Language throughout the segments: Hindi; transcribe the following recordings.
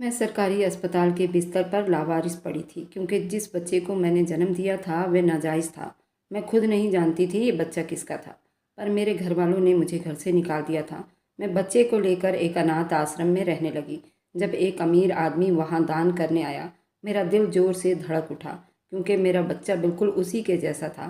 मैं सरकारी अस्पताल के बिस्तर पर लावारिस पड़ी थी क्योंकि जिस बच्चे को मैंने जन्म दिया था वह नाजायज़ था। मैं खुद नहीं जानती थी ये बच्चा किसका था, पर मेरे घर वालों ने मुझे घर से निकाल दिया था। मैं बच्चे को लेकर एक अनाथ आश्रम में रहने लगी। जब एक अमीर आदमी वहाँ दान करने आया, मेरा दिल ज़ोर से धड़क उठा क्योंकि मेरा बच्चा बिल्कुल उसी के जैसा था।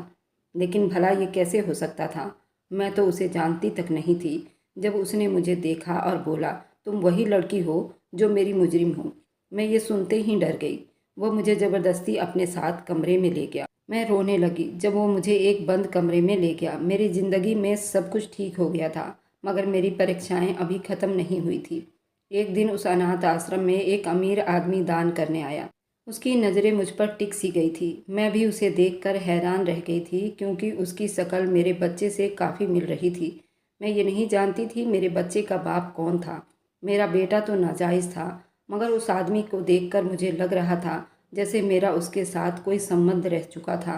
लेकिन भला ये कैसे हो सकता था? मैं तो उसे जानती तक नहीं थी। जब उसने मुझे देखा और बोला, तुम वही लड़की हो जो मेरी मुजरिम हो, मैं ये सुनते ही डर गई। वो मुझे ज़बरदस्ती अपने साथ कमरे में ले गया। मैं रोने लगी जब वो मुझे एक बंद कमरे में ले गया। मेरी ज़िंदगी में सब कुछ ठीक हो गया था, मगर मेरी परीक्षाएं अभी ख़त्म नहीं हुई थी। एक दिन उस अनाथ आश्रम में एक अमीर आदमी दान करने आया। उसकी नज़रें मुझ पर टिक सी गई थी। मैं भी उसे देखकर हैरान रह गई थी क्योंकि उसकी शक्ल मेरे बच्चे से काफ़ी मिल रही थी। मैं ये नहीं जानती थी मेरे बच्चे का बाप कौन था। मेरा बेटा तो नाजायज़ था, मगर उस आदमी को देखकर मुझे लग रहा था जैसे मेरा उसके साथ कोई संबंध रह चुका था।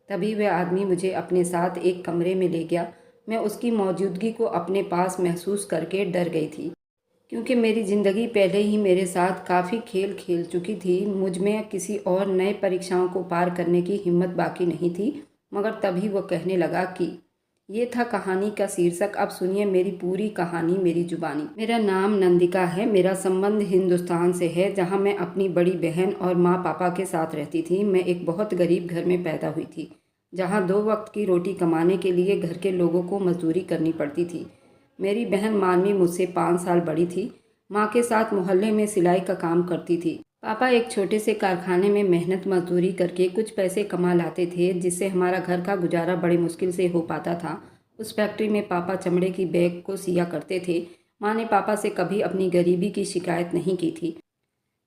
तभी वह आदमी मुझे अपने साथ एक कमरे में ले गया। मैं उसकी मौजूदगी को अपने पास महसूस करके डर गई थी क्योंकि मेरी ज़िंदगी पहले ही मेरे साथ काफ़ी खेल खेल चुकी थी। मुझ में किसी और नए परीक्षाओं को पार करने की हिम्मत बाकी नहीं थी। मगर तभी वो कहने लगा कि ये था कहानी का शीर्षक। अब सुनिए मेरी पूरी कहानी मेरी जुबानी। मेरा नाम नंदिका है। मेरा संबंध हिंदुस्तान से है, जहाँ मैं अपनी बड़ी बहन और माँ पापा के साथ रहती थी। मैं एक बहुत गरीब घर में पैदा हुई थी, जहाँ 2 वक्त की रोटी कमाने के लिए घर के लोगों को मजदूरी करनी पड़ती थी। मेरी बहन मानवी मुझसे 5 साल बड़ी थी। माँ के साथ मोहल्ले में सिलाई का काम करती थी। पापा एक छोटे से कारखाने में मेहनत मजदूरी करके कुछ पैसे कमा लाते थे, जिससे हमारा घर का गुजारा बड़ी मुश्किल से हो पाता था। उस फैक्ट्री में पापा चमड़े की बैग को सिया करते थे। माँ ने पापा से कभी अपनी गरीबी की शिकायत नहीं की थी।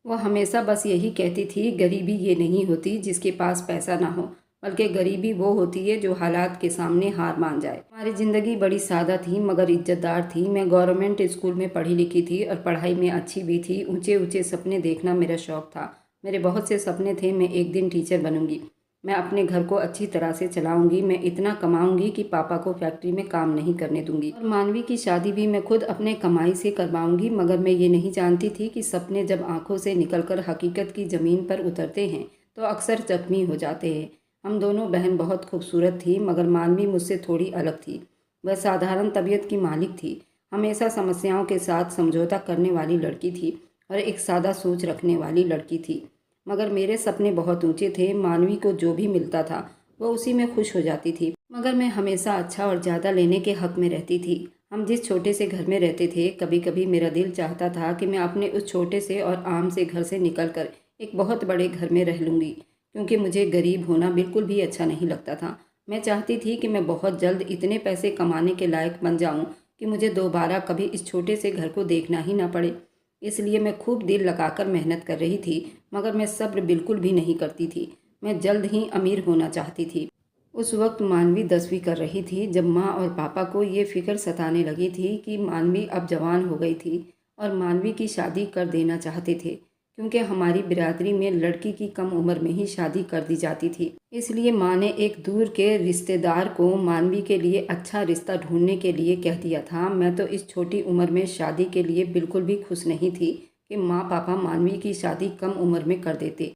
वह हमेशा बस यही कहती थी, गरीबी ये नहीं होती जिसके पास पैसा ना हो, बल्कि गरीबी वो होती है जो हालात के सामने हार मान जाए। हमारी ज़िंदगी बड़ी सादा थी मगर इज्जतदार थी। मैं गवर्नमेंट स्कूल में पढ़ी लिखी थी और पढ़ाई में अच्छी भी थी। ऊंचे ऊंचे सपने देखना मेरा शौक था। मेरे बहुत से सपने थे। मैं एक दिन टीचर बनूंगी, मैं अपने घर को अच्छी तरह से चलाऊंगी, मैं इतना कमाऊंगी कि पापा को फैक्ट्री में काम नहीं करने दूंगी, और मानवी की शादी भी मैं खुद अपने कमाई से करवाऊंगी। मगर मैं ये नहीं जानती थी कि सपने जब आंखों से निकलकर हकीकत की ज़मीन पर उतरते हैं तो अक्सर जख्मी हो जाते हैं। हम दोनों बहन बहुत खूबसूरत थी, मगर मानवी मुझसे थोड़ी अलग थी। वह साधारण तबीयत की मालिक थी, हमेशा समस्याओं के साथ समझौता करने वाली लड़की थी और एक सादा सोच रखने वाली लड़की थी। मगर मेरे सपने बहुत ऊंचे थे। मानवी को जो भी मिलता था वह उसी में खुश हो जाती थी, मगर मैं हमेशा अच्छा और ज़्यादा लेने के हक में रहती थी। हम जिस छोटे से घर में रहते थे, कभी कभी मेरा दिल चाहता था कि मैं अपने उस छोटे से और आम से घर से निकलकर एक बहुत बड़े घर में रह लूँगी, क्योंकि मुझे गरीब होना बिल्कुल भी अच्छा नहीं लगता था। मैं चाहती थी कि मैं बहुत जल्द इतने पैसे कमाने के लायक बन जाऊं कि मुझे दोबारा कभी इस छोटे से घर को देखना ही ना पड़े। इसलिए मैं खूब दिल लगाकर मेहनत कर रही थी, मगर मैं सब्र बिल्कुल भी नहीं करती थी। मैं जल्द ही अमीर होना चाहती थी। उस वक्त मानवी 10वीं कर रही थी जब माँ और पापा को ये फिक्र सताने लगी थी कि मानवी अब जवान हो गई थी और मानवी की शादी कर देना चाहते थे, क्योंकि हमारी बिरादरी में लड़की की कम उम्र में ही शादी कर दी जाती थी। इसलिए माँ ने एक दूर के रिश्तेदार को मानवी के लिए अच्छा रिश्ता ढूंढने के लिए कह दिया था। मैं तो इस छोटी उम्र में शादी के लिए बिल्कुल भी खुश नहीं थी कि माँ पापा मानवी की शादी कम उम्र में कर देते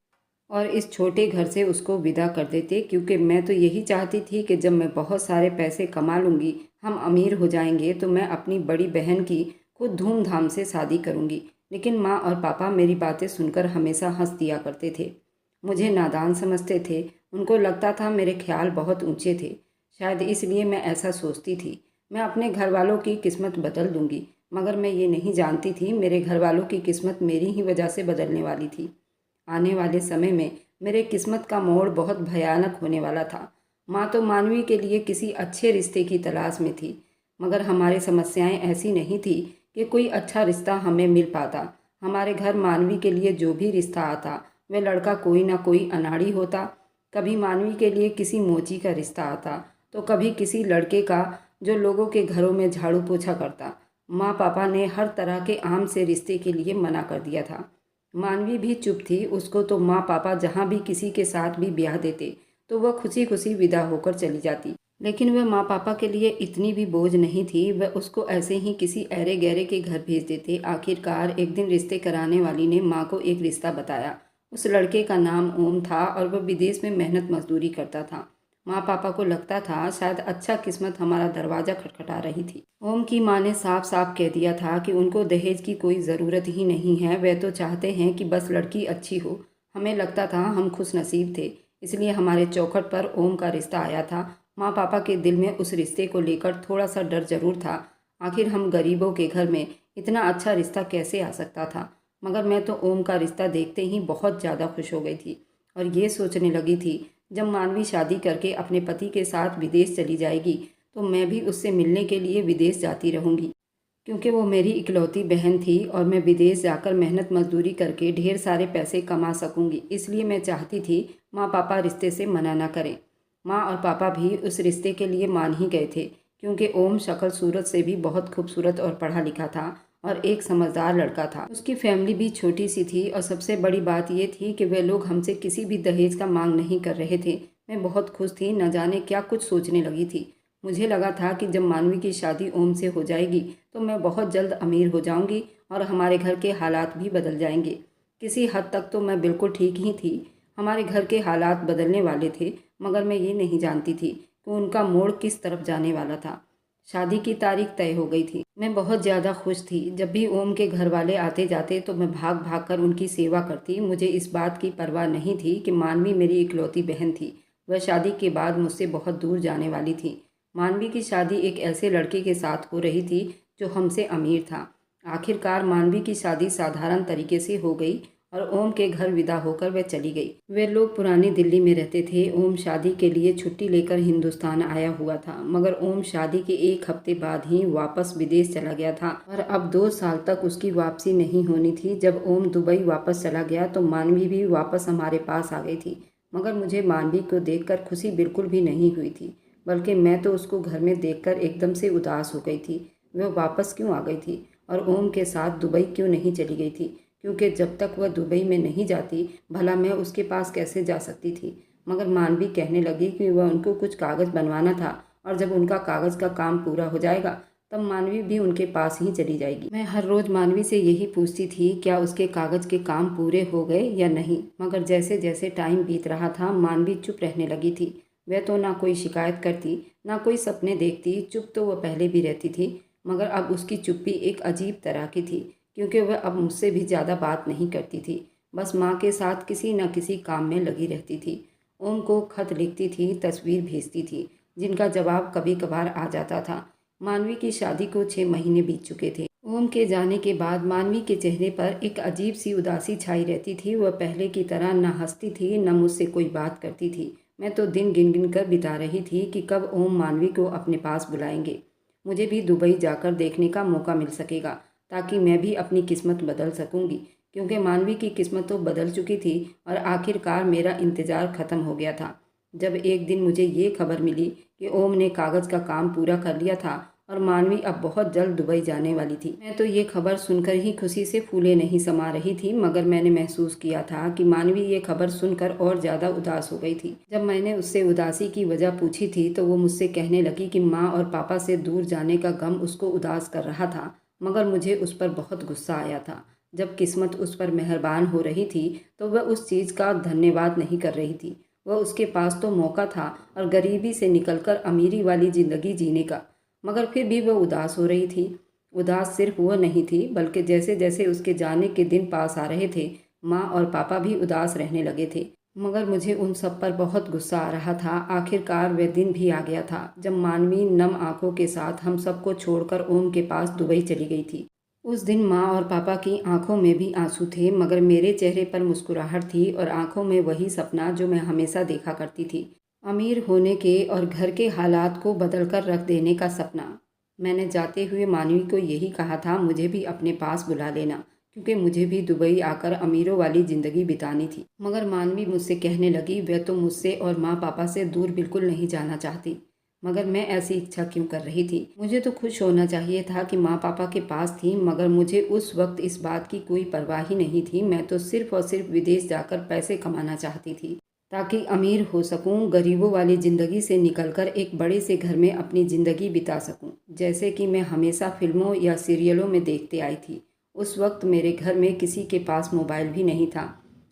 और इस छोटे घर से उसको विदा कर देते, क्योंकि मैं तो यही चाहती थी कि जब मैं बहुत सारे पैसे कमा लूँगी, हम अमीर हो जाएंगे, तो मैं अपनी बड़ी बहन की खुद धूमधाम से शादी करूँगी। लेकिन माँ और पापा मेरी बातें सुनकर हमेशा हंस दिया करते थे। मुझे नादान समझते थे। उनको लगता था मेरे ख्याल बहुत ऊंचे थे। शायद इसलिए मैं ऐसा सोचती थी। मैं अपने घर वालों की किस्मत बदल दूंगी, मगर मैं ये नहीं जानती थी मेरे घर वालों की किस्मत मेरी ही वजह से बदलने वाली थी। आने वाले समय में मेरे किस्मत का मोड़ बहुत भयानक होने वाला था। माँ तो मानवी के लिए किसी अच्छे रिश्ते की तलाश में थी, मगर हमारी समस्याएं ऐसी नहीं थी कि कोई अच्छा रिश्ता हमें मिल पाता। हमारे घर मानवी के लिए जो भी रिश्ता आता वह लड़का कोई ना कोई अनाड़ी होता। कभी मानवी के लिए किसी मोची का रिश्ता आता, तो कभी किसी लड़के का जो लोगों के घरों में झाड़ू पोछा करता। माँ पापा ने हर तरह के आम से रिश्ते के लिए मना कर दिया था। मानवी भी चुप थी। उसको तो माँ पापा जहाँ भी किसी के साथ भी ब्याह देते तो वह खुशी खुशी विदा होकर चली जाती। लेकिन वह माँ पापा के लिए इतनी भी बोझ नहीं थी। वह उसको ऐसे ही किसी अरे गहरे के घर भेज देते। आखिरकार एक दिन रिश्ते कराने वाली ने माँ को एक रिश्ता बताया। उस लड़के का नाम ओम था और वह विदेश में मेहनत मजदूरी करता था। माँ पापा को लगता था शायद अच्छा किस्मत हमारा दरवाज़ा खटखटा रही थी। ओम की माँ ने साफ साफ कह दिया था कि उनको दहेज की कोई ज़रूरत ही नहीं है, वह तो चाहते हैं कि बस लड़की अच्छी हो। हमें लगता था हम खुश नसीब थे, इसलिए हमारे चौखट पर ओम का रिश्ता आया था। माँ पापा के दिल में उस रिश्ते को लेकर थोड़ा सा डर जरूर था। आखिर हम गरीबों के घर में इतना अच्छा रिश्ता कैसे आ सकता था। मगर मैं तो ओम का रिश्ता देखते ही बहुत ज़्यादा खुश हो गई थी और ये सोचने लगी थी जब मानवी शादी करके अपने पति के साथ विदेश चली जाएगी तो मैं भी उससे मिलने के लिए विदेश जाती रहूँगी, क्योंकि वो मेरी इकलौती बहन थी और मैं विदेश जाकर मेहनत मजदूरी करके ढेर सारे पैसे कमा सकूंगी। इसलिए मैं चाहती थी माँ पापा रिश्ते से मना ना करें। माँ और पापा भी उस रिश्ते के लिए मान ही गए थे, क्योंकि ओम शक्ल सूरत से भी बहुत खूबसूरत और पढ़ा लिखा था और एक समझदार लड़का था। उसकी फैमिली भी छोटी सी थी और सबसे बड़ी बात यह थी कि वे लोग हमसे किसी भी दहेज का मांग नहीं कर रहे थे। मैं बहुत खुश थी, न जाने क्या कुछ सोचने लगी थी। मुझे लगा था कि जब मानवी की शादी ओम से हो जाएगी तो मैं बहुत जल्द अमीर हो जाऊंगी और हमारे घर के हालात भी बदल जाएंगे। किसी हद तक तो मैं बिल्कुल ठीक ही थी। हमारे घर के हालात बदलने वाले थे, मगर मैं ये नहीं जानती थी कि उनका मोड़ किस तरफ जाने वाला था। शादी की तारीख तय हो गई थी। मैं बहुत ज़्यादा खुश थी। जब भी ओम के घर वाले आते जाते तो मैं भाग भाग कर उनकी सेवा करती। मुझे इस बात की परवाह नहीं थी कि मानवी मेरी इकलौती बहन थी। वह शादी के बाद मुझसे बहुत दूर जाने वाली थी। मानवी की शादी एक ऐसे लड़के के साथ हो रही थी जो हमसे अमीर था। आखिरकार मानवी की शादी साधारण तरीके से हो गई और ओम के घर विदा होकर वह चली गई। वे लोग पुरानी दिल्ली में रहते थे। ओम शादी के लिए छुट्टी लेकर हिंदुस्तान आया हुआ था, मगर ओम शादी के एक हफ्ते बाद ही वापस विदेश चला गया था और अब 2 साल तक उसकी वापसी नहीं होनी थी। जब ओम दुबई वापस चला गया तो मानवी भी वापस हमारे पास आ गई थी, मगर मुझे मानवी को देखकर खुशी बिल्कुल भी नहीं हुई थी, बल्कि मैं तो उसको घर में देखकर एकदम से उदास हो गई थी। वह वापस क्यों आ गई थी और ओम के साथ दुबई क्यों नहीं चली गई थी? क्योंकि जब तक वह दुबई में नहीं जाती भला मैं उसके पास कैसे जा सकती थी। मगर मानवी कहने लगी कि वह उनको कुछ कागज़ बनवाना था और जब उनका कागज़ का काम पूरा हो जाएगा तब मानवी भी उनके पास ही चली जाएगी। मैं हर रोज़ मानवी से यही पूछती थी क्या उसके कागज़ के काम पूरे हो गए या नहीं, मगर जैसे जैसे टाइम बीत रहा था मानवी चुप रहने लगी थी। वह तो ना कोई शिकायत करती, ना कोई सपने देखती। चुप तो वह पहले भी रहती थी, मगर अब उसकी चुप्पी एक अजीब तरह की थी, क्योंकि वह अब मुझसे भी ज़्यादा बात नहीं करती थी। बस माँ के साथ किसी न किसी काम में लगी रहती थी। ओम को खत लिखती थी, तस्वीर भेजती थी, जिनका जवाब कभी कभार आ जाता था। मानवी की शादी को 6 महीने बीत चुके थे। ओम के जाने के बाद मानवी के चेहरे पर एक अजीब सी उदासी छाई रहती थी। वह पहले की तरह न हंसती थी, न मुझसे कोई बात करती थी। मैं तो दिन गिन गिन कर बिता रही थी कि कब ओम मानवी को अपने पास बुलाएंगे। मुझे भी दुबई जाकर देखने का मौका मिल सकेगा, ताकि मैं भी अपनी किस्मत बदल सकूंगी, क्योंकि मानवी की किस्मत तो बदल चुकी थी और आखिरकार मेरा इंतज़ार ख़त्म हो गया था। जब एक दिन मुझे ये खबर मिली कि ओम ने कागज़ का काम पूरा कर लिया था और मानवी अब बहुत जल्द दुबई जाने वाली थी, मैं तो ये खबर सुनकर ही खुशी से फूले नहीं समा रही थी, मगर मैंने महसूस किया था कि मानवी ये खबर सुनकर और ज़्यादा उदास हो गई थी। जब मैंने उससे उदासी की वजह पूछी थी तो वो मुझसे कहने लगी कि माँ और पापा से दूर जाने का गम उसको उदास कर रहा था, मगर मुझे उस पर बहुत गुस्सा आया था। जब किस्मत उस पर मेहरबान हो रही थी तो वह उस चीज़ का धन्यवाद नहीं कर रही थी। वह उसके पास तो मौका था और गरीबी से निकलकर अमीरी वाली ज़िंदगी जीने का, मगर फिर भी वह उदास हो रही थी। उदास सिर्फ वह नहीं थी, बल्कि जैसे जैसे उसके जाने के दिन पास आ रहे थे माँ और पापा भी उदास रहने लगे थे। मगर मुझे उन सब पर बहुत गुस्सा आ रहा था। आखिरकार वह दिन भी आ गया था जब मानवी नम आंखों के साथ हम सबको छोड़कर ओम के पास दुबई चली गई थी। उस दिन माँ और पापा की आंखों में भी आंसू थे, मगर मेरे चेहरे पर मुस्कुराहट थी और आंखों में वही सपना जो मैं हमेशा देखा करती थी, अमीर होने के और घर के हालात को बदल कर रख देने का सपना। मैंने जाते हुए मानवी को यही कहा था, मुझे भी अपने पास बुला लेना, क्योंकि मुझे भी दुबई आकर अमीरों वाली ज़िंदगी बितानी थी। मगर मानवी मुझसे कहने लगी वह तो मुझसे और माँ पापा से दूर बिल्कुल नहीं जाना चाहती। मगर मैं ऐसी इच्छा क्यों कर रही थी? मुझे तो खुश होना चाहिए था कि माँ पापा के पास थी, मगर मुझे उस वक्त इस बात की कोई परवाह ही नहीं थी। मैं तो सिर्फ और सिर्फ विदेश जाकर पैसे कमाना चाहती थी। ताकि अमीर हो सकूं, गरीबों वाली ज़िंदगी से निकलकर एक बड़े से घर में अपनी ज़िंदगी बिता सकूं, जैसे कि मैं हमेशा फिल्मों या सीरियलों में देखते आई थी। उस वक्त मेरे घर में किसी के पास मोबाइल भी नहीं था,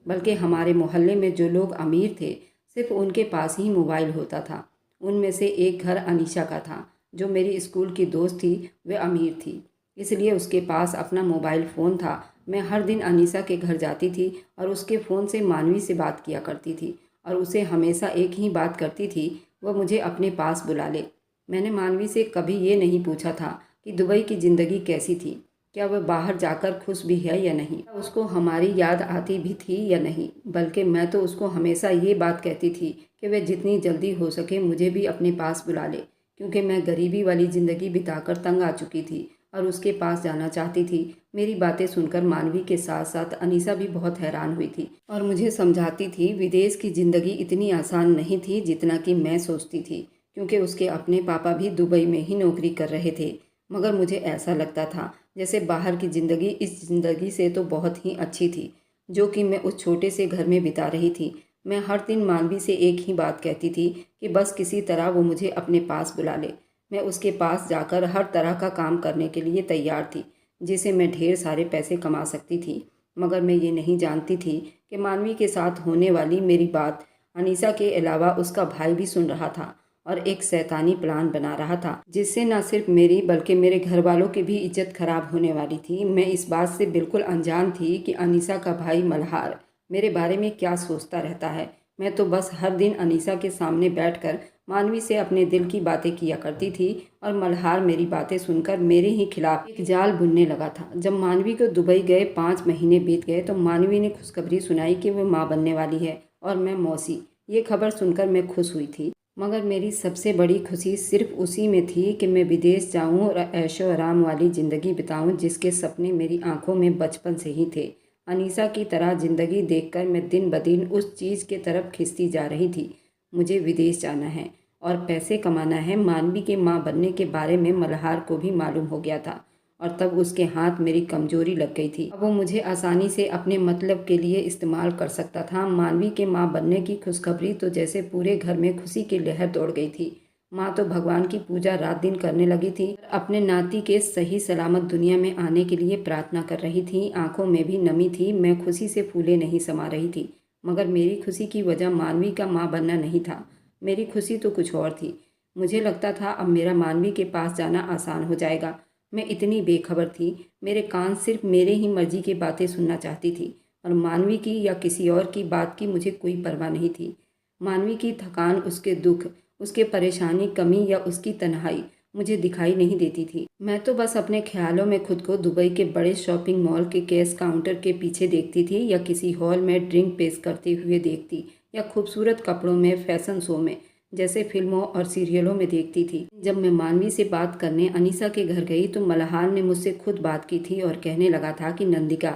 बल्कि हमारे मोहल्ले में जो लोग अमीर थे सिर्फ उनके पास ही मोबाइल होता था। उनमें से एक घर अनीशा का था, जो मेरी स्कूल की दोस्त थी। वह अमीर थी, इसलिए उसके पास अपना मोबाइल फ़ोन था। मैं हर दिन अनीसा के घर जाती थी और उसके फ़ोन से मानवी से बात किया करती थी और उसे हमेशा एक ही बात करती थी, वह मुझे अपने पास बुला ले। मैंने मानवी से कभी ये नहीं पूछा था कि दुबई की ज़िंदगी कैसी थी, क्या वह बाहर जाकर खुश भी है या नहीं, उसको हमारी याद आती भी थी या नहीं। बल्कि मैं तो उसको हमेशा ये बात कहती थी कि वह जितनी जल्दी हो सके मुझे भी अपने पास बुला ले, क्योंकि मैं गरीबी वाली ज़िंदगी बिताकर तंग आ चुकी थी और उसके पास जाना चाहती थी। मेरी बातें सुनकर मानवी के साथ साथ अनीसा भी बहुत हैरान हुई थी और मुझे समझाती थी विदेश की ज़िंदगी इतनी आसान नहीं थी जितना कि मैं सोचती थी, क्योंकि उसके अपने पापा भी दुबई में ही नौकरी कर रहे थे। मगर मुझे ऐसा लगता था जैसे बाहर की ज़िंदगी इस ज़िंदगी से तो बहुत ही अच्छी थी, जो कि मैं उस छोटे से घर में बिता रही थी। मैं हर दिन मानवी से एक ही बात कहती थी कि बस किसी तरह वो मुझे अपने पास बुला ले। मैं उसके पास जाकर हर तरह का काम करने के लिए तैयार थी, जिससे मैं ढेर सारे पैसे कमा सकती थी। मगर मैं ये नहीं जानती थी कि मानवी के साथ होने वाली मेरी बात अनीसा के अलावा उसका भाई भी सुन रहा था और एक शैतानी प्लान बना रहा था, जिससे न सिर्फ मेरी बल्कि मेरे घर वालों की भी इज्जत खराब होने वाली थी। मैं इस बात से बिल्कुल अनजान थी कि अनीसा का भाई मल्हार मेरे बारे में क्या सोचता रहता है। मैं तो बस हर दिन अनीसा के सामने बैठकर मानवी से अपने दिल की बातें किया करती थी और मल्हार मेरी बातें सुनकर मेरे ही खिलाफ एक जाल बुनने लगा था। जब मानवी को दुबई गए 5 महीने बीत गए तो मानवी ने खुशखबरी सुनाई कि वह माँ बनने वाली है और मैं मौसी। ये खबर सुनकर मैं खुश हुई थी, मगर मेरी सबसे बड़ी खुशी सिर्फ उसी में थी कि मैं विदेश जाऊं और ऐशो आराम वाली ज़िंदगी बिताऊं, जिसके सपने मेरी आंखों में बचपन से ही थे। अनीसा की तरह ज़िंदगी देखकर मैं दिन ब दिन उस चीज़ के तरफ खिंचती जा रही थी। मुझे विदेश जाना है और पैसे कमाना है। मानवी के माँ बनने के बारे में मल्हार को भी मालूम हो गया था और तब उसके हाथ मेरी कमजोरी लग गई थी। अब वो मुझे आसानी से अपने मतलब के लिए इस्तेमाल कर सकता था। मानवी के माँ बनने की खुशखबरी तो जैसे पूरे घर में खुशी की लहर दौड़ गई थी। माँ तो भगवान की पूजा रात दिन करने लगी थी, अपने नाती के सही सलामत दुनिया में आने के लिए प्रार्थना कर रही थी। आंखों में भी नमी थी, मैं खुशी से फूले नहीं समा रही थी। मगर मेरी खुशी की वजह मानवी का माँ बनना नहीं था, मेरी खुशी तो कुछ और थी। मुझे लगता था अब मेरा मानवी के पास जाना आसान हो जाएगा। मैं इतनी बेखबर थी, मेरे कान सिर्फ मेरे ही मर्जी की बातें सुनना चाहती थी और मानवी की या किसी और की बात की मुझे कोई परवाह नहीं थी। मानवी की थकान, उसके दुख, उसके परेशानी, कमी या उसकी तन्हाई मुझे दिखाई नहीं देती थी। मैं तो बस अपने ख्यालों में खुद को दुबई के बड़े शॉपिंग मॉल के कैश काउंटर के पीछे देखती थी या किसी हॉल में ड्रिंक पेश करते हुए देखती या खूबसूरत कपड़ों में फैशन शो में जैसे फिल्मों और सीरियलों में देखती थी। जब मैं मानवी से बात करने अनीसा के घर गई तो मल्हार ने मुझसे खुद बात की थी और कहने लगा था कि नंदिका,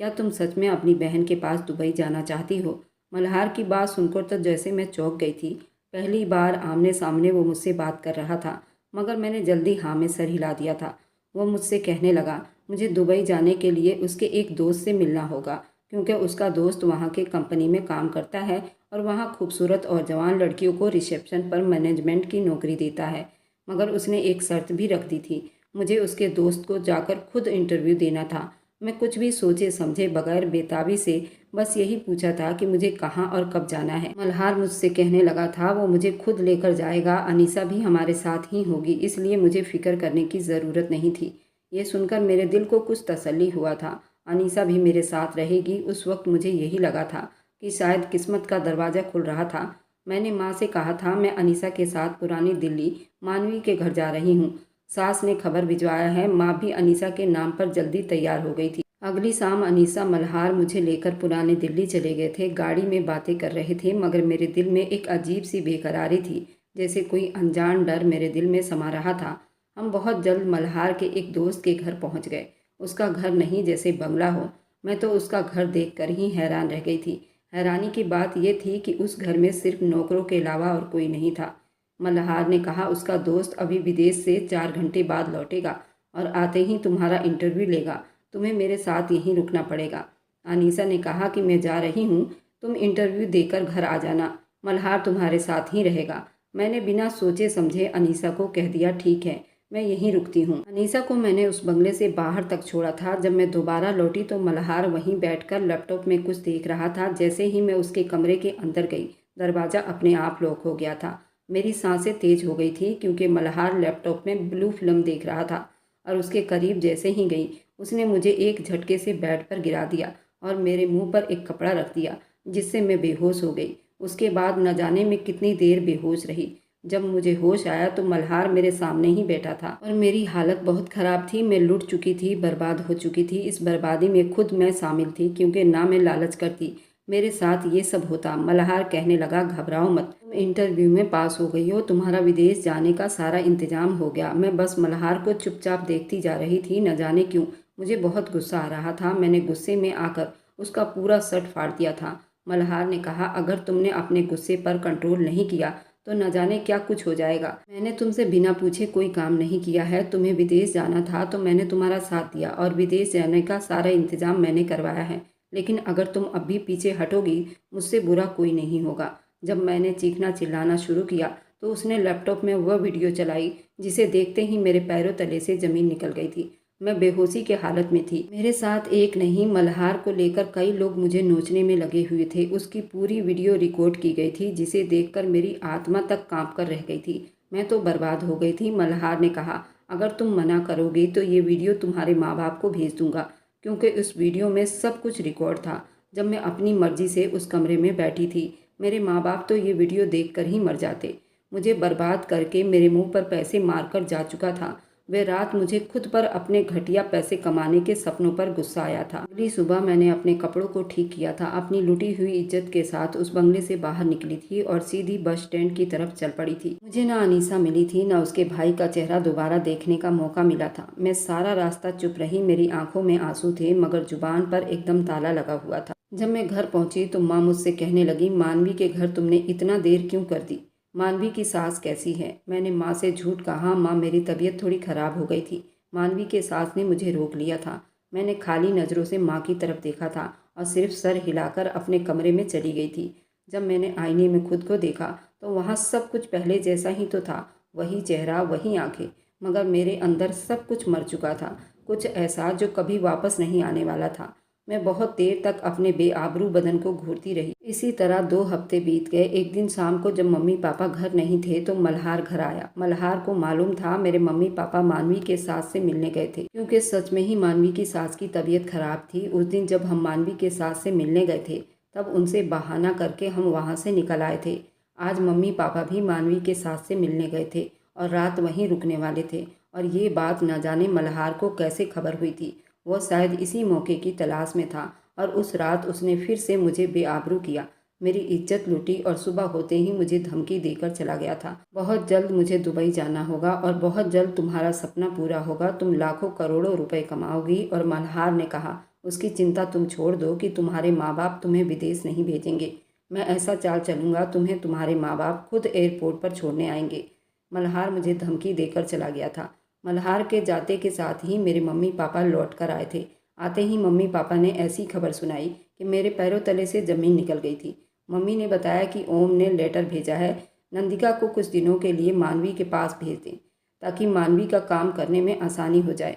क्या तुम सच में अपनी बहन के पास दुबई जाना चाहती हो? मल्हार की बात सुनकर तो जैसे मैं चौंक गई थी। पहली बार आमने सामने वो मुझसे बात कर रहा था, मगर मैंने जल्दी हाँ में सर हिला दिया था। वो मुझसे कहने लगा मुझे दुबई जाने के लिए उसके एक दोस्त से मिलना होगा, क्योंकि उसका दोस्त वहाँ के कंपनी में काम करता है और वहाँ खूबसूरत और जवान लड़कियों को रिसेप्शन पर मैनेजमेंट की नौकरी देता है। मगर उसने एक शर्त भी रख दी थी, मुझे उसके दोस्त को जाकर खुद इंटरव्यू देना था। मैं कुछ भी सोचे समझे बगैर बेताबी से बस यही पूछा था कि मुझे कहाँ और कब जाना है। मल्हार मुझसे कहने लगा था वो मुझे खुद लेकर जाएगा, अनीसा भी हमारे साथ ही होगी, इसलिए मुझे फिक्र करने की ज़रूरत नहीं थी। ये सुनकर मेरे दिल को कुछ तसल्ली हुआ था, अनीसा भी मेरे साथ रहेगी। उस वक्त मुझे यही लगा था कि शायद किस्मत का दरवाज़ा खुल रहा था। मैंने माँ से कहा था मैं अनीसा के साथ पुरानी दिल्ली मानवी के घर जा रही हूँ। सास ने खबर भिजवाया है। माँ भी अनीसा के नाम पर जल्दी तैयार हो गई थी। अगली शाम अनीसा मल्हार मुझे लेकर पुरानी दिल्ली चले गए थे। गाड़ी में बातें कर रहे थे, मगर मेरे दिल में एक अजीब सी बेकरारी थी, जैसे कोई अनजान डर मेरे दिल में समा रहा था। हम बहुत जल्द मल्हार के एक दोस्त के घर पहुँच गए। उसका घर नहीं जैसे बंगला हो। मैं तो उसका घर देखकर ही हैरान रह गई थी। हैरानी की बात यह थी कि उस घर में सिर्फ नौकरों के अलावा और कोई नहीं था। मल्हार ने कहा उसका दोस्त अभी विदेश से 4 घंटे बाद लौटेगा और आते ही तुम्हारा इंटरव्यू लेगा। तुम्हें मेरे साथ यहीं रुकना पड़ेगा। अनीसा ने कहा कि मैं जा रही हूँ, तुम इंटरव्यू देकर घर आ जाना, मल्हार तुम्हारे साथ ही रहेगा। मैंने बिना सोचे समझे अनीसा को कह दिया, ठीक है, मैं यहीं रुकती हूँ। अनीसा को मैंने उस बंगले से बाहर तक छोड़ा था। जब मैं दोबारा लौटी तो मल्हार वहीं बैठकर लैपटॉप में कुछ देख रहा था। जैसे ही मैं उसके कमरे के अंदर गई, दरवाज़ा अपने आप लॉक हो गया था। मेरी सांसें तेज हो गई थी क्योंकि मल्हार लैपटॉप में ब्लू फिल्म देख रहा था और उसके करीब जैसे ही गई, उसने मुझे एक झटके से बेड पर गिरा दिया और मेरे मुंह पर एक कपड़ा रख दिया, जिससे मैं बेहोश हो गई। उसके बाद न जाने मैं कितनी देर बेहोश रही। जब मुझे होश आया तो मल्हार मेरे सामने ही बैठा था और मेरी हालत बहुत ख़राब थी। मैं लुट चुकी थी, बर्बाद हो चुकी थी। इस बर्बादी में खुद मैं शामिल थी क्योंकि ना मैं लालच करती, मेरे साथ ये सब होता। मल्हार कहने लगा, घबराओ मत, तुम इंटरव्यू में पास हो गई हो, तुम्हारा विदेश जाने का सारा इंतजाम हो गया। मैं बस मल्हार को चुपचाप देखती जा रही थी। न जाने क्यों मुझे बहुत गुस्सा आ रहा था। मैंने गुस्से में आकर उसका पूरा शर्ट फाड़ दिया था। मल्हार ने कहा, अगर तुमने अपने गुस्से पर कंट्रोल नहीं किया तो न जाने क्या कुछ हो जाएगा। मैंने तुमसे बिना पूछे कोई काम नहीं किया है। तुम्हें विदेश जाना था तो मैंने तुम्हारा साथ दिया और विदेश जाने का सारा इंतजाम मैंने करवाया है। लेकिन अगर तुम अब भी पीछे हटोगी, मुझसे बुरा कोई नहीं होगा। जब मैंने चीखना चिल्लाना शुरू किया तो उसने लैपटॉप में वह वीडियो चलाई जिसे देखते ही मेरे पैरों तले से ज़मीन निकल गई थी। मैं बेहोशी के हालत में थी। मेरे साथ एक नहीं, मल्हार को लेकर कई लोग मुझे नोचने में लगे हुए थे। उसकी पूरी वीडियो रिकॉर्ड की गई थी जिसे देखकर मेरी आत्मा तक कांप कर रह गई थी। मैं तो बर्बाद हो गई थी। मल्हार ने कहा, अगर तुम मना करोगे तो ये वीडियो तुम्हारे माँ बाप को भेज दूंगा, क्योंकि उस वीडियो में सब कुछ रिकॉर्ड था। जब मैं अपनी मर्जी से उस कमरे में बैठी थी, मेरे माँ बाप तो ये वीडियो देखकर ही मर जाते। मुझे बर्बाद करके मेरे मुंह पर पैसे मारकर जा चुका था। वह रात मुझे खुद पर अपने घटिया पैसे कमाने के सपनों पर गुस्सा आया था। अगली सुबह मैंने अपने कपड़ों को ठीक किया था। अपनी लुटी हुई इज्जत के साथ उस बंगले से बाहर निकली थी और सीधी बस स्टैंड की तरफ चल पड़ी थी। मुझे ना अनीसा मिली थी, ना उसके भाई का चेहरा दोबारा देखने का मौका मिला था। मैं सारा रास्ता चुप रही। मेरी आंखों में आंसू थे मगर जुबान पर एकदम ताला लगा हुआ था। जब मैं घर पहुंची तो माँ मुझसे कहने लगी, मानवी के घर तुमने इतना देर क्यों कर दी? मानवी की सास कैसी है? मैंने माँ से झूठ कहा, माँ मेरी तबीयत थोड़ी ख़राब हो गई थी। मानवी के सास ने मुझे रोक लिया था। मैंने खाली नज़रों से माँ की तरफ देखा था और सिर्फ सर हिलाकर अपने कमरे में चली गई थी। जब मैंने आईने में खुद को देखा तो वहाँ सब कुछ पहले जैसा ही तो था, वही चेहरा, वही आंखें, मगर मेरे अंदर सब कुछ मर चुका था। कुछ ऐसा जो कभी वापस नहीं आने वाला था। मैं बहुत देर तक अपने बेआबरू बदन को घूरती रही। इसी तरह 2 हफ्ते बीत गए। एक दिन शाम को जब मम्मी पापा घर नहीं थे तो मल्हार घर आया। मल्हार को मालूम था मेरे मम्मी पापा मानवी के सास से मिलने गए थे, क्योंकि सच में ही मानवी की सास की तबीयत खराब थी। उस दिन जब हम मानवी के सास से मिलने गए थे तब उनसे बहाना करके हम वहाँ से निकल आए थे। आज मम्मी पापा भी मानवी के सास से मिलने गए थे और रात वहीं रुकने वाले थे। और ये बात न जाने मल्हार को कैसे खबर हुई थी। वह शायद इसी मौके की तलाश में था और उस रात उसने फिर से मुझे बेआबरू किया, मेरी इज्जत लूटी और सुबह होते ही मुझे धमकी देकर चला गया था। बहुत जल्द मुझे दुबई जाना होगा और बहुत जल्द तुम्हारा सपना पूरा होगा। तुम लाखों करोड़ों रुपए कमाओगी। और मल्हार ने कहा, उसकी चिंता तुम छोड़ दो कि तुम्हारे माँ बाप तुम्हें विदेश नहीं भेजेंगे। मैं ऐसा चाल चलूँगा, तुम्हें तुम्हारे माँ बाप खुद एयरपोर्ट पर छोड़ने आएंगे। मल्हार मुझे धमकी देकर चला गया था। मल्हार के जाते के साथ ही मेरे मम्मी पापा लौट कर आए थे। आते ही मम्मी पापा ने ऐसी खबर सुनाई कि मेरे पैरों तले से ज़मीन निकल गई थी। मम्मी ने बताया कि ओम ने लेटर भेजा है, नंदिका को कुछ दिनों के लिए मानवी के पास भेज दें ताकि मानवी का काम करने में आसानी हो जाए,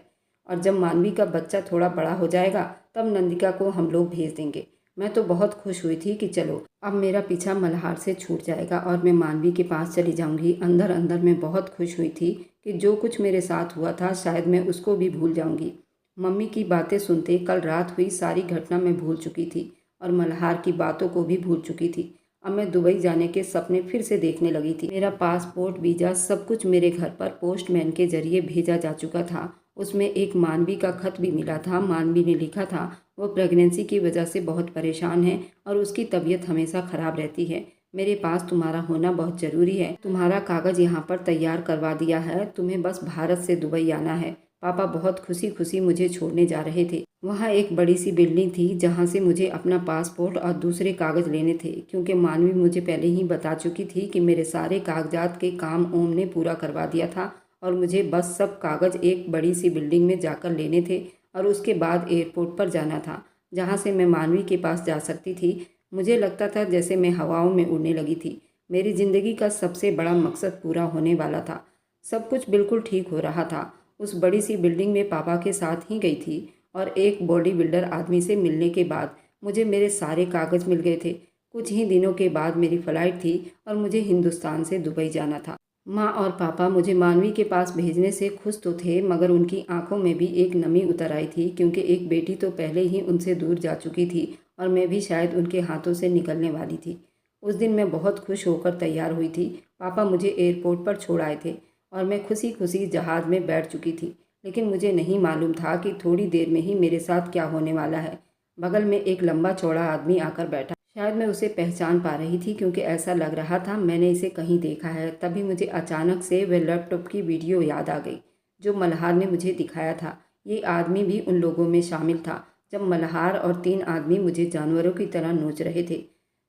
और जब मानवी का बच्चा थोड़ा बड़ा हो जाएगा तब नंदिका को हम लोग भेज देंगे। मैं तो बहुत खुश हुई थी कि चलो अब मेरा पीछा मल्हार से छूट जाएगा और मैं मानवी के पास चली जाऊंगी। अंदर अंदर मैं बहुत खुश हुई थी कि जो कुछ मेरे साथ हुआ था शायद मैं उसको भी भूल जाऊंगी। मम्मी की बातें सुनते कल रात हुई सारी घटना मैं भूल चुकी थी और मल्हार की बातों को भी भूल चुकी थी। अब मैं दुबई जाने के सपने फिर से देखने लगी थी। मेरा पासपोर्ट, वीज़ा, सब कुछ मेरे घर पर पोस्टमैन के जरिए भेजा जा चुका था। उसमें एक मानवी का खत भी मिला था। मानवी ने लिखा था वो प्रेगनेंसी की वजह से बहुत परेशान है और उसकी तबीयत हमेशा ख़राब रहती है। मेरे पास तुम्हारा होना बहुत ज़रूरी है। तुम्हारा कागज़ यहाँ पर तैयार करवा दिया है, तुम्हें बस भारत से दुबई आना है। पापा बहुत खुशी खुशी मुझे छोड़ने जा रहे थे। वहाँ एक बड़ी सी बिल्डिंग थी जहाँ से मुझे अपना पासपोर्ट और दूसरे कागज़ लेने थे, क्योंकि मानवी मुझे पहले ही बता चुकी थी कि मेरे सारे कागजात के काम ओम ने पूरा करवा दिया था और मुझे बस सब कागज़ एक बड़ी सी बिल्डिंग में जाकर लेने थे और उसके बाद एयरपोर्ट पर जाना था, जहाँ से मैं मानवी के पास जा सकती थी। मुझे लगता था जैसे मैं हवाओं में उड़ने लगी थी। मेरी ज़िंदगी का सबसे बड़ा मकसद पूरा होने वाला था। सब कुछ बिल्कुल ठीक हो रहा था। उस बड़ी सी बिल्डिंग में पापा के साथ ही गई थी और एक बॉडी बिल्डर आदमी से मिलने के बाद मुझे मेरे सारे कागज़ मिल गए थे। कुछ ही दिनों के बाद मेरी फ़्लाइट थी और मुझे हिंदुस्तान से दुबई जाना था। माँ और पापा मुझे मानवी के पास भेजने से खुश तो थे, मगर उनकी आंखों में भी एक नमी उतर आई थी, क्योंकि एक बेटी तो पहले ही उनसे दूर जा चुकी थी और मैं भी शायद उनके हाथों से निकलने वाली थी। उस दिन मैं बहुत खुश होकर तैयार हुई थी। पापा मुझे एयरपोर्ट पर छोड़ आए थे और मैं खुशी खुशी जहाज़ में बैठ चुकी थी। लेकिन मुझे नहीं मालूम था कि थोड़ी देर में ही मेरे साथ क्या होने वाला है। बगल में एक लंबा चौड़ा आदमी आकर बैठा। शायद मैं उसे पहचान पा रही थी, क्योंकि ऐसा लग रहा था मैंने इसे कहीं देखा है। तभी मुझे अचानक से वह लैपटॉप की वीडियो याद आ गई जो मल्हार ने मुझे दिखाया था। ये आदमी भी उन लोगों में शामिल था जब मल्हार और 3 आदमी मुझे जानवरों की तरह नोच रहे थे।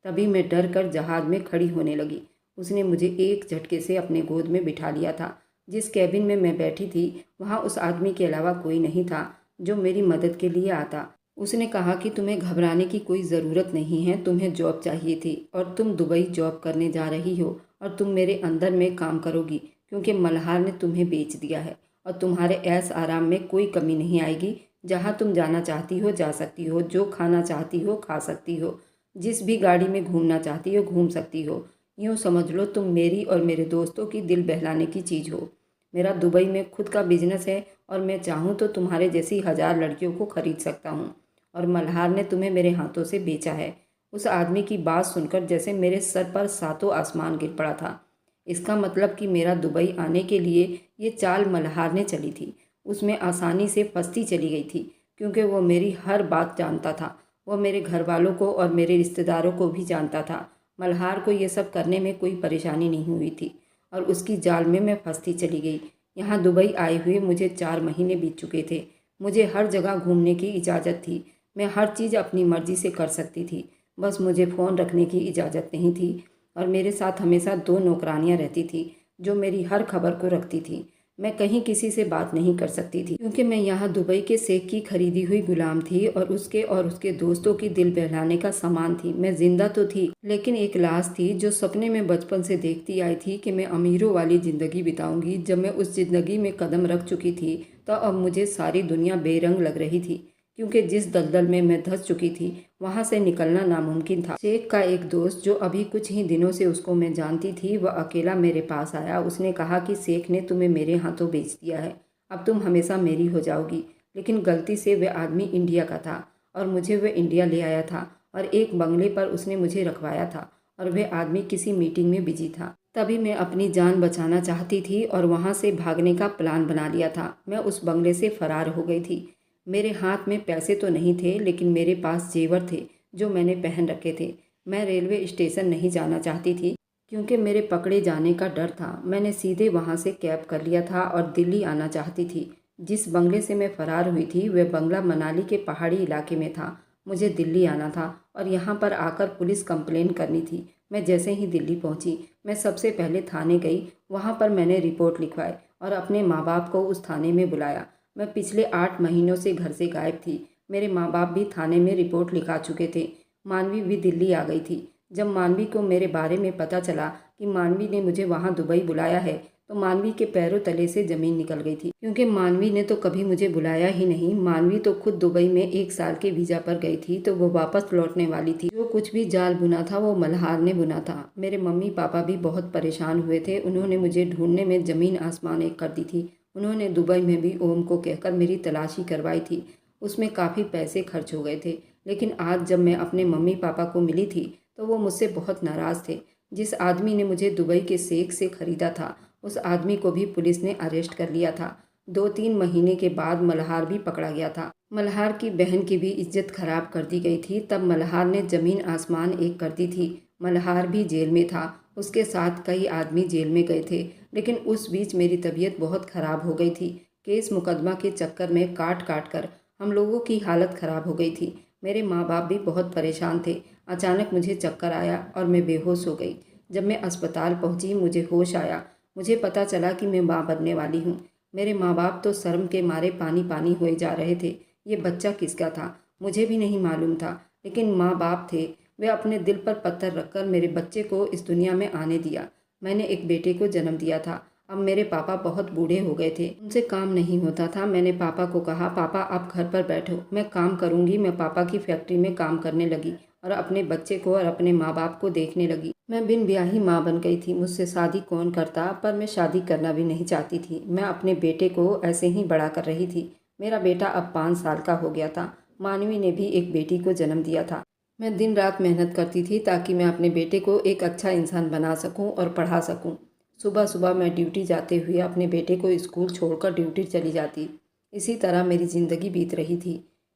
तभी मैं डर कर जहाज में खड़ी होने लगी। उसने मुझे एक झटके से अपने गोद में बिठा लिया था। जिस कैबिन में मैं बैठी थी वहाँ उस आदमी के अलावा कोई नहीं था जो मेरी मदद के लिए आता। उसने कहा कि तुम्हें घबराने की कोई ज़रूरत नहीं है, तुम्हें जॉब चाहिए थी और तुम दुबई जॉब करने जा रही हो और तुम मेरे अंदर में काम करोगी, क्योंकि मल्हार ने तुम्हें बेच दिया है और तुम्हारे ऐश आराम में कोई कमी नहीं आएगी। जहाँ तुम जाना चाहती हो जा सकती हो, जो खाना चाहती हो खा सकती हो, जिस भी गाड़ी में घूमना चाहती हो घूम सकती हो। यूँ समझ लो तुम मेरी और मेरे दोस्तों की दिल बहलाने की चीज़ हो। मेरा दुबई में खुद का बिजनेस है और मैं चाहूँ तो तुम्हारे जैसी 1000 लड़कियों को खरीद सकता हूँ, और मल्हार ने तुम्हें मेरे हाथों से बेचा है। उस आदमी की बात सुनकर जैसे मेरे सर पर सातों आसमान गिर पड़ा था। इसका मतलब कि मेरा दुबई आने के लिए ये चाल मल्हार ने चली थी। उसमें आसानी से फंसती चली गई थी, क्योंकि वो मेरी हर बात जानता था। वो मेरे घर वालों को और मेरे रिश्तेदारों को भी जानता था। मल्हार को ये सब करने में कोई परेशानी नहीं हुई थी और उसकी जाल में मैं फंसती चली गई। यहाँ दुबई आए हुए मुझे 4 महीने बीत चुके थे। मुझे हर जगह घूमने की इजाज़त थी। मैं हर चीज़ अपनी मर्ज़ी से कर सकती थी। बस मुझे फ़ोन रखने की इजाज़त नहीं थी और मेरे साथ हमेशा 2 नौकरानियाँ रहती थी जो मेरी हर खबर को रखती थी। मैं कहीं किसी से बात नहीं कर सकती थी, क्योंकि मैं यहाँ दुबई के शेख की खरीदी हुई गुलाम थी और उसके दोस्तों की दिल बहलाने का सामान थी। मैं जिंदा तो थी, लेकिन एक लाश थी जो सपने में बचपन से देखती आई थी कि मैं अमीरों वाली ज़िंदगी बिताऊंगी। जब मैं उस ज़िंदगी में कदम रख चुकी थी तो अब मुझे सारी दुनिया बेरंग लग रही थी, क्योंकि जिस दलदल में मैं धंस चुकी थी वहां से निकलना नामुमकिन था। शेख का एक दोस्त जो अभी कुछ ही दिनों से उसको मैं जानती थी, वह अकेला मेरे पास आया। उसने कहा कि शेख ने तुम्हें मेरे हाथों बेच दिया है, अब तुम हमेशा मेरी हो जाओगी। लेकिन गलती से वह आदमी इंडिया का था और मुझे वह इंडिया ले आया था और एक बंगले पर उसने मुझे रखवाया था और वह आदमी किसी मीटिंग में बिजी था। तभी मैं अपनी जान बचाना चाहती थी और वहां से भागने का प्लान बना लिया था। मैं उस बंगले से फरार हो गई थी। मेरे हाथ में पैसे तो नहीं थे, लेकिन मेरे पास जेवर थे जो मैंने पहन रखे थे। मैं रेलवे स्टेशन नहीं जाना चाहती थी, क्योंकि मेरे पकड़े जाने का डर था। मैंने सीधे वहां से कैब कर लिया था और दिल्ली आना चाहती थी। जिस बंगले से मैं फरार हुई थी वह बंगला मनाली के पहाड़ी इलाके में था। मुझे दिल्ली आना था और यहाँ पर आकर पुलिस कंप्लेन करनी थी। मैं जैसे ही दिल्ली पहुँची, मैं सबसे पहले थाने गई। वहाँ पर मैंने रिपोर्ट लिखवाई और अपने माँ बाप को उस थाने में बुलाया। मैं पिछले 8 महीनों से घर से गायब थी। मेरे माँ बाप भी थाने में रिपोर्ट लिखा चुके थे। मानवी भी दिल्ली आ गई थी। जब मानवी को मेरे बारे में पता चला कि मानवी ने मुझे वहाँ दुबई बुलाया है, तो मानवी के पैरों तले से ज़मीन निकल गई थी, क्योंकि मानवी ने तो कभी मुझे बुलाया ही नहीं। मानवी तो खुद दुबई में 1 साल के वीज़ा पर गई थी, तो वो वापस लौटने वाली थी। जो कुछ भी जाल बुना था वो मल्हार ने बुना था। मेरे मम्मी पापा भी बहुत परेशान हुए थे। उन्होंने मुझे ढूंढने में ज़मीन आसमान एक कर दी थी। उन्होंने दुबई में भी ओम को कहकर मेरी तलाशी करवाई थी। उसमें काफ़ी पैसे खर्च हो गए थे। लेकिन आज जब मैं अपने मम्मी पापा को मिली थी तो वो मुझसे बहुत नाराज़ थे। जिस आदमी ने मुझे दुबई के शेख से ख़रीदा था, उस आदमी को भी पुलिस ने अरेस्ट कर लिया था। 2-3 महीने के बाद मल्हार भी पकड़ा गया था। मल्हार की बहन की भी इज्जत खराब कर दी गई थी। तब मल्हार ने ज़मीन आसमान एक कर दी थी। मल्हार भी जेल में था। उसके साथ कई आदमी जेल में गए थे। लेकिन उस बीच मेरी तबीयत बहुत ख़राब हो गई थी। केस मुकदमा के चक्कर में काट काट कर हम लोगों की हालत ख़राब हो गई थी। मेरे माँ बाप भी बहुत परेशान थे। अचानक मुझे चक्कर आया और मैं बेहोश हो गई। जब मैं अस्पताल पहुंची मुझे होश आया। मुझे पता चला कि मैं माँ बनने वाली हूँ। मेरे माँ बाप तो शर्म के मारे पानी पानी हुए जा रहे थे। ये बच्चा किसका था मुझे भी नहीं मालूम था, लेकिन माँ बाप थे। वे अपने दिल पर पत्थर रखकर मेरे बच्चे को इस दुनिया में आने दिया। मैंने एक बेटे को जन्म दिया था। अब मेरे पापा बहुत बूढ़े हो गए थे, उनसे काम नहीं होता था। मैंने पापा को कहा, पापा आप घर पर बैठो, मैं काम करूंगी। मैं पापा की फैक्ट्री में काम करने लगी और अपने बच्चे को और अपने माँ बाप को देखने लगी। मैं बिन ब्याही माँ बन गई थी। मुझसे शादी कौन करता, पर मैं शादी करना भी नहीं चाहती थी। मैं अपने बेटे को ऐसे ही बड़ा कर रही थी। मेरा बेटा अब 5 साल का हो गया था। मानवी ने भी एक बेटी को जन्म दिया था। मैं दिन रात मेहनत करती थी ताकि मैं अपने बेटे को एक अच्छा इंसान बना सकूं और पढ़ा सकूं। सुबह सुबह मैं ड्यूटी जाते हुए अपने बेटे को स्कूल छोड़कर ड्यूटी चली जाती। इसी तरह मेरी ज़िंदगी बीत रही थी।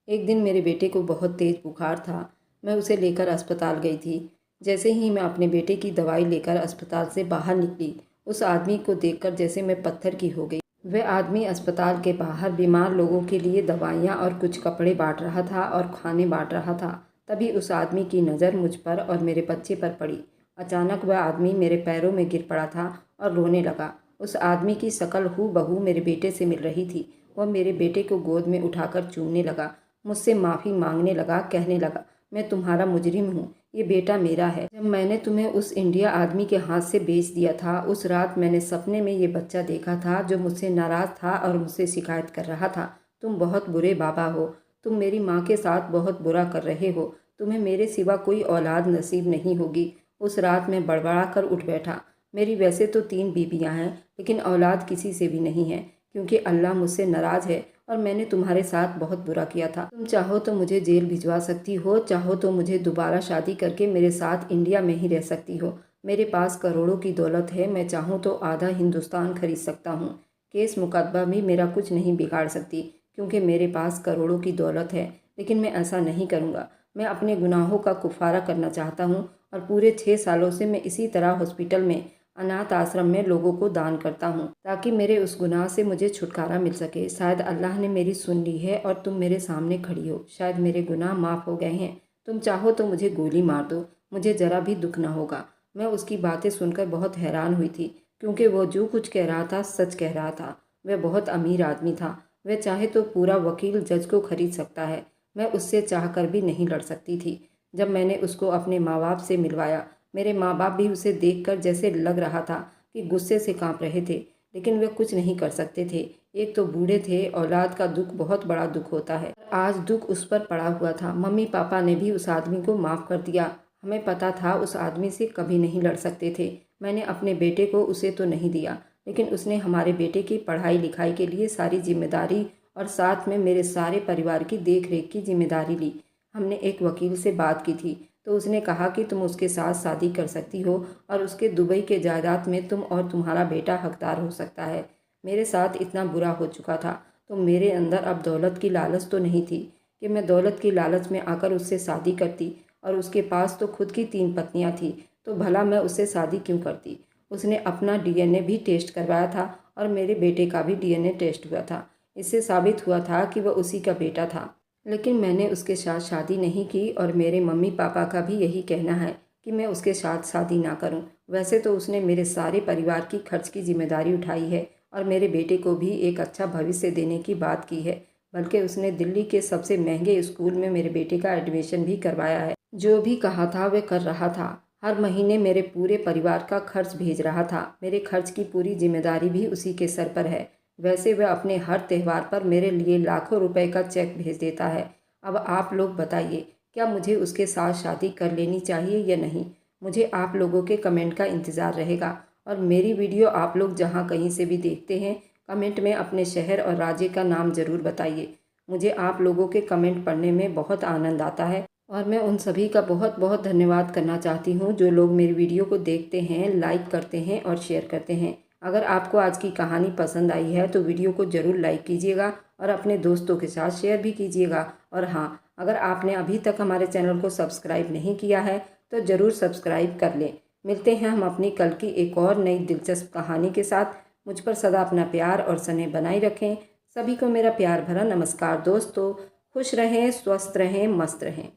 एक दिन मेरे बेटे को बहुत तेज़ बुखार था। मैं उसे लेकर अस्पताल गई थी। जैसे ही मैं अपने बेटे की दवाई लेकर अस्पताल से बाहर निकली, उस आदमी को देखकर जैसे मैं पत्थर की हो गई। वह आदमी अस्पताल के बाहर बीमार लोगों के लिए दवाइयाँ और कुछ कपड़े बांट रहा था और खाने बांट रहा था। तभी उस आदमी की नज़र मुझ पर और मेरे बच्चे पर पड़ी। अचानक वह आदमी मेरे पैरों में गिर पड़ा था और रोने लगा। उस आदमी की शक्ल हूबहू मेरे बेटे से मिल रही थी। वह मेरे बेटे को गोद में उठाकर चूमने लगा, मुझसे माफ़ी मांगने लगा, कहने लगा, मैं तुम्हारा मुजरिम हूँ, ये बेटा मेरा है। जब मैंने तुम्हें उस इंडिया आदमी के हाथ से बेच दिया था, उस रात मैंने सपने में ये बच्चा देखा था जो मुझसे नाराज़ था और मुझसे शिकायत कर रहा था। तुम बहुत बुरे बाबा हो, तुम मेरी माँ के साथ बहुत बुरा कर रहे हो, तुम्हें मेरे सिवा कोई औलाद नसीब नहीं होगी। उस रात मैं बड़बड़ा कर उठ बैठा। मेरी वैसे तो 3 बीबियाँ हैं, लेकिन औलाद किसी से भी नहीं है, क्योंकि अल्लाह मुझसे नाराज़ है और मैंने तुम्हारे साथ बहुत बुरा किया था। तुम चाहो तो मुझे जेल भिजवा सकती हो, चाहो तो मुझे दोबारा शादी करके मेरे साथ इंडिया में ही रह सकती हो। मेरे पास करोड़ों की दौलत है, मैं चाहूँ तो आधा हिंदुस्तान खरीद सकता हूँ। केस मुकदमा भी मेरा कुछ नहीं बिगाड़ सकती, क्योंकि मेरे पास करोड़ों की दौलत है। लेकिन मैं ऐसा नहीं करूँगा। मैं अपने गुनाहों का कुफारा करना चाहता हूँ और पूरे 6 सालों से मैं इसी तरह हॉस्पिटल में, अनाथ आश्रम में लोगों को दान करता हूँ, ताकि मेरे उस गुनाह से मुझे छुटकारा मिल सके। शायद अल्लाह ने मेरी सुन ली है और तुम मेरे सामने खड़ी हो। शायद मेरे गुनाह माफ़ हो गए हैं। तुम चाहो तो मुझे गोली मार दो, मुझे ज़रा भी दुख ना होगा। मैं उसकी बातें सुनकर बहुत हैरान हुई थी, क्योंकि वो जो कुछ कह रहा था सच कह रहा था। वह बहुत अमीर आदमी था। वह चाहे तो पूरा वकील जज को खरीद सकता है। मैं उससे चाहकर भी नहीं लड़ सकती थी। जब मैंने उसको अपने माँ बाप से मिलवाया, मेरे माँ बाप भी उसे देखकर जैसे लग रहा था कि गुस्से से कांप रहे थे, लेकिन वे कुछ नहीं कर सकते थे। एक तो बूढ़े थे, औलाद का दुख बहुत बड़ा दुख होता है। आज दुख उस पर पड़ा हुआ था। मम्मी पापा ने भी उस आदमी को माफ़ कर दिया। हमें पता था उस आदमी से कभी नहीं लड़ सकते थे। मैंने अपने बेटे को उसे तो नहीं दिया, लेकिन उसने हमारे बेटे की पढ़ाई लिखाई के लिए सारी जिम्मेदारी और साथ में मेरे सारे परिवार की देख रेख की जिम्मेदारी ली। हमने एक वकील से बात की थी, तो उसने कहा कि तुम उसके साथ शादी कर सकती हो और उसके दुबई के जायदाद में तुम और तुम्हारा बेटा हकदार हो सकता है। मेरे साथ इतना बुरा हो चुका था, तो मेरे अंदर अब दौलत की लालच तो नहीं थी कि मैं दौलत की लालच में आकर उससे शादी करती, और उसके पास तो खुद की 3 पत्नियां थी, तो भला मैं उससे शादी क्यों करती। उसने अपना डीएनए भी टेस्ट करवाया था और मेरे बेटे का भी डीएनए टेस्ट हुआ था। इससे साबित हुआ था कि वह उसी का बेटा था। लेकिन मैंने उसके साथ शादी नहीं की और मेरे मम्मी पापा का भी यही कहना है कि मैं उसके साथ शादी ना करूं। वैसे तो उसने मेरे सारे परिवार की खर्च की जिम्मेदारी उठाई है और मेरे बेटे को भी एक अच्छा भविष्य देने की बात की है, बल्कि उसने दिल्ली के सबसे महंगे स्कूल में मेरे बेटे का एडमिशन भी करवाया है। जो भी कहा था वह कर रहा था। हर महीने मेरे पूरे परिवार का खर्च भेज रहा था। मेरे खर्च की पूरी जिम्मेदारी भी उसी के सर पर है। वैसे वह अपने हर त्यौहार पर मेरे लिए लाखों रुपए का चेक भेज देता है। अब आप लोग बताइए, क्या मुझे उसके साथ शादी कर लेनी चाहिए या नहीं। मुझे आप लोगों के कमेंट का इंतज़ार रहेगा, और मेरी वीडियो आप लोग जहाँ कहीं से भी देखते हैं, कमेंट में अपने शहर और राज्य का नाम ज़रूर बताइए। मुझे आप लोगों के कमेंट पढ़ने में बहुत आनंद आता है, और मैं उन सभी का बहुत बहुत धन्यवाद करना चाहती हूँ जो लोग मेरी वीडियो को देखते हैं, लाइक करते हैं और शेयर करते हैं। अगर आपको आज की कहानी पसंद आई है तो वीडियो को ज़रूर लाइक कीजिएगा और अपने दोस्तों के साथ शेयर भी कीजिएगा। और हाँ, अगर आपने अभी तक हमारे चैनल को सब्सक्राइब नहीं किया है तो ज़रूर सब्सक्राइब कर लें। मिलते हैं हम अपनी कल की एक और नई दिलचस्प कहानी के साथ। मुझ पर सदा अपना प्यार और स्नेह बनाए रखें। सभी को मेरा प्यार भरा नमस्कार दोस्तों। खुश रहें, स्वस्थ रहें, मस्त रहें।